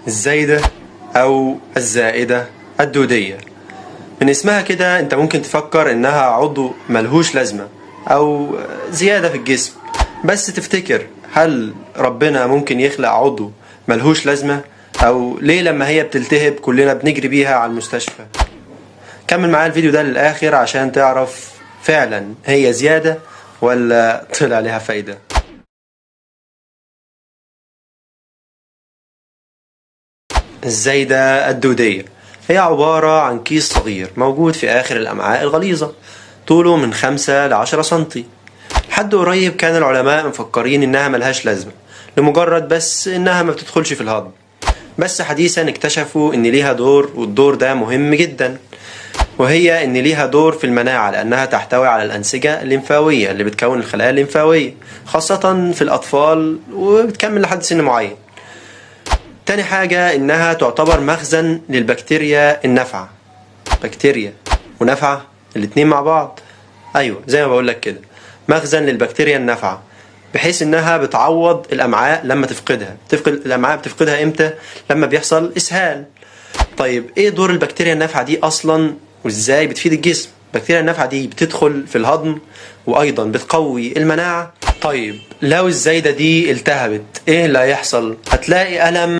الزايدة أو الزائدة الدودية. من اسمها كده انت ممكن تفكر انها عضو ملهوش لازمة او زيادة في الجسم، بس تفتكر هل ربنا ممكن يخلق عضو ملهوش لازمة؟ او ليه لما هي بتلتهب كلنا بنجري بيها على المستشفى؟ كمل معايا الفيديو ده للآخر عشان تعرف فعلا هي زيادة ولا طلع عليها فايدة. الزايدة الدودية هي عبارة عن كيس صغير موجود في آخر الأمعاء الغليظة، طوله من 5 ل10 سنتي. لحد قريب كان العلماء مفكرين إنها ملهاش لازمة، لمجرد بس إنها ما بتدخلش في الهضم. بس حديثا اكتشفوا إن ليها دور، والدور ده مهم جدا، وهي إن ليها دور في المناعة، لأنها تحتوي على الأنسجة الليمفاوية اللي بتكون الخلايا الليمفاوية، خاصة في الأطفال، وبتكمل لحد سن معين. تاني حاجة إنها تعتبر مخزن للبكتيريا النافعة. بكتيريا ونافعة الاتنين مع بعض، أيوة زي ما بقولك كده، مخزن للبكتيريا النافعة، بحيث إنها بتعوض الأمعاء لما تفقدها. الأمعاء بتفقدها إمتى؟ لما بيحصل إسهال. طيب إيه دور البكتيريا النافعة دي أصلا، وإزاي بتفيد الجسم؟ البكتيريا النافعة دي بتدخل في الهضم، وأيضا بتقوي المناعة. طيب لو الزايدة دي التهبت إيه اللي هيحصل؟ هتلاقي ألم